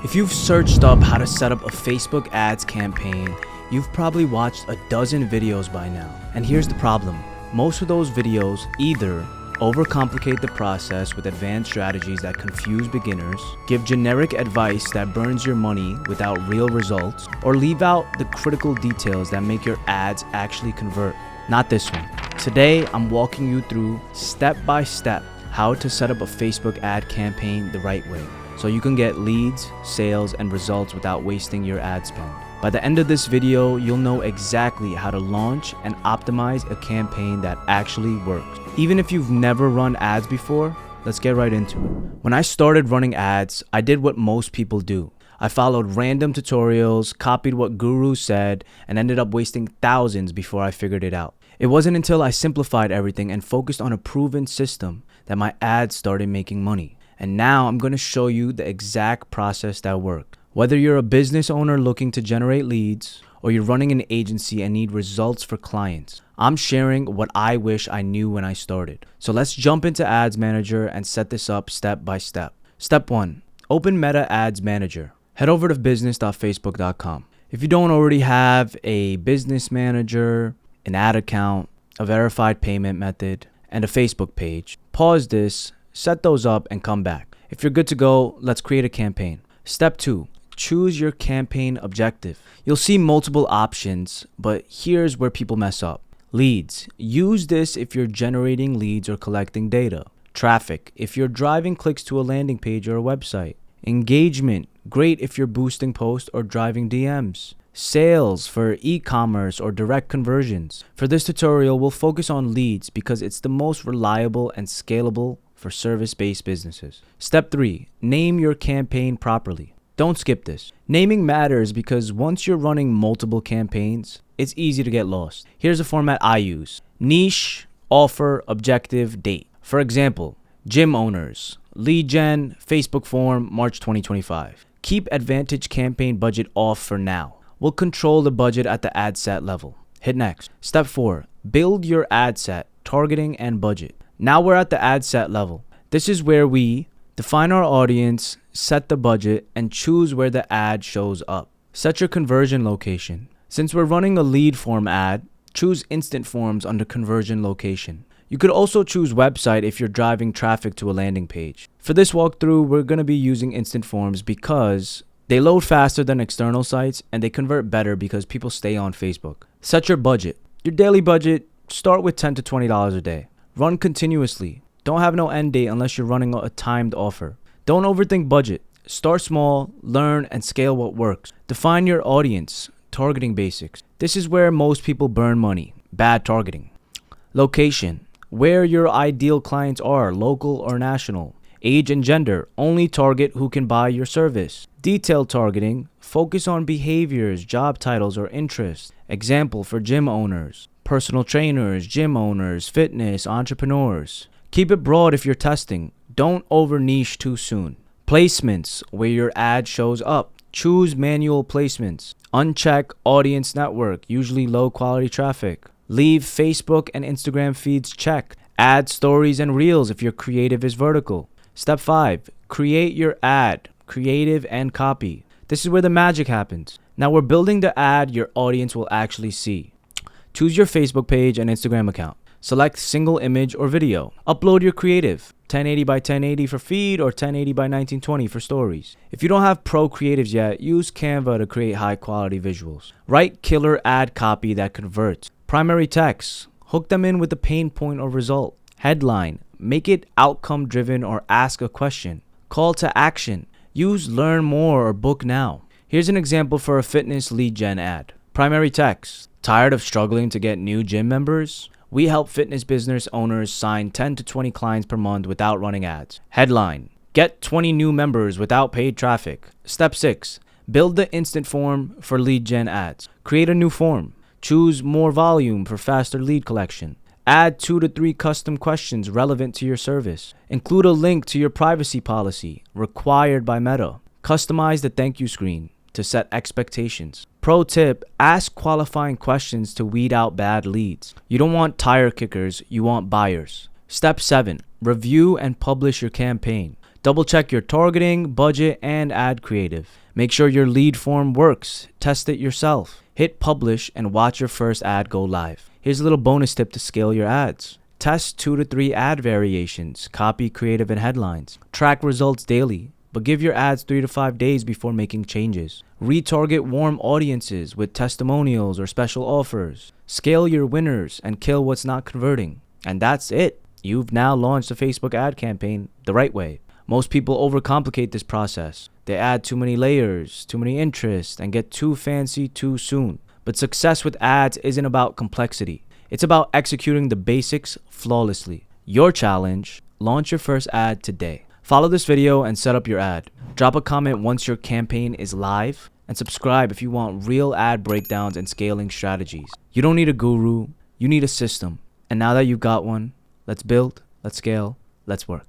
If you've searched up how to set up a Facebook ads campaign, you've probably watched a dozen videos by now. And here's the problem. Most of those videos either overcomplicate the process with advanced strategies that confuse beginners, give generic advice that burns your money without real results, or leave out the critical details that make your ads actually convert. Not this one. Today, I'm walking you through step by step how to set up a Facebook ad campaign the right way, so you can get leads, sales, and results without wasting your ad spend. By the end of this video, you'll know exactly how to launch and optimize a campaign that actually works. Even if you've never run ads before, let's get right into it. When I started running ads, I did what most people do. I followed random tutorials, copied what gurus said, and ended up wasting thousands before I figured it out. It wasn't until I simplified everything and focused on a proven system that my ads started making money. And now I'm going to show you the exact process that worked. Whether you're a business owner looking to generate leads, or you're running an agency and need results for clients, I'm sharing what I wish I knew when I started. So let's jump into Ads Manager and set this up step by step. Step 1. Open Meta Ads Manager. Head over to business.facebook.com. If you don't already have a business manager, an ad account, a verified payment method, and a Facebook page, pause this, set those up, and come back. If you're good to go, let's create a campaign. Step 2. Choose your campaign objective. You'll see multiple options, but here's where people mess up. Leads. Use this if you're generating leads or collecting data. Traffic. If you're driving clicks to a landing page or a website. Engagement. Great if you're boosting posts or driving DMs. Sales for e-commerce or direct conversions. For this tutorial, we'll focus on leads because it's the most reliable and scalable for service-based businesses. Step 3. Name your campaign properly. Don't skip this. Naming matters because once you're running multiple campaigns, it's easy to get lost. Here's a format I use. Niche, offer, objective, date. For example, gym owners, lead gen, Facebook form, March 2025. Keep Advantage campaign budget off for now. We'll control the budget at the ad set level. Hit next. Step 4. Build your ad set, targeting, and budget. Now we're at the ad set level. This is where we define our audience, set the budget, and choose where the ad shows up. Set your conversion location. Since we're running a lead form ad, choose instant forms under conversion location. You could also choose website if you're driving traffic to a landing page. For this walkthrough, we're going to be using instant forms because they load faster than external sites and they convert better because people stay on Facebook. Set your budget. Your daily budget, start with $10 to $20 a day. Run continuously. Don't have no end date unless you're running a timed offer. Don't overthink budget. Start small, learn, and scale what works. Define your audience. Targeting basics. This is where most people burn money. Bad targeting. Location. Where your ideal clients are, local or national. Age and gender. Only target who can buy your service. Detailed targeting. Focus on behaviors, job titles, or interests. Example for gym owners, personal trainers, gym owners, fitness, entrepreneurs. Keep it broad if you're testing. Don't over niche too soon. Placements, where your ad shows up. Choose manual placements. Uncheck audience network, usually low quality traffic. Leave Facebook and Instagram feeds checked. Add stories and reels if your creative is vertical. Step 5. Create your ad, creative and copy. This is where the magic happens. Now we're building the ad your audience will actually see. Choose your Facebook page and Instagram account. Select single image or video. Upload your creative. 1080 by 1080 for feed or 1080 by 1920 for stories. If you don't have pro creatives yet, use Canva to create high quality visuals. Write killer ad copy that converts. Primary text. Hook them in with a pain point or result. Headline. Make it outcome driven or ask a question. Call to action. Use learn more or book now. Here's an example for a fitness lead gen ad. Primary text. Tired of struggling to get new gym members? We help fitness business owners sign 10 to 20 clients per month without running ads. Headline. Get 20 new members without paid traffic. Step 6. Build the instant form for lead gen ads. Create a new form. Choose more volume for faster lead collection. Add 2 to 3 custom questions relevant to your service. Include a link to your privacy policy, required by Meta. Customize the thank you screen to set expectations. Pro tip, ask qualifying questions to weed out bad leads. You don't want tire kickers, you want buyers. Step 7, review and publish your campaign. Double check your targeting, budget, and ad creative. Make sure your lead form works. Test it yourself. Hit publish and watch your first ad go live. Here's a little bonus tip to scale your ads. Test 2 to 3 ad variations, copy, creative, and headlines. Track results daily, but give your ads 3 to 5 days before making changes. Retarget warm audiences with testimonials or special offers. Scale your winners and kill what's not converting. And that's it. You've now launched a Facebook ad campaign the right way. Most people overcomplicate this process. They add too many layers, too many interests, and get too fancy too soon. But success with ads isn't about complexity. It's about executing the basics flawlessly. Your challenge: launch your first ad today. Follow this video and set up your ad. Drop a comment once your campaign is live, and subscribe if you want real ad breakdowns and scaling strategies. You don't need a guru, you need a system. And now that you've got one, let's build, let's scale, let's work.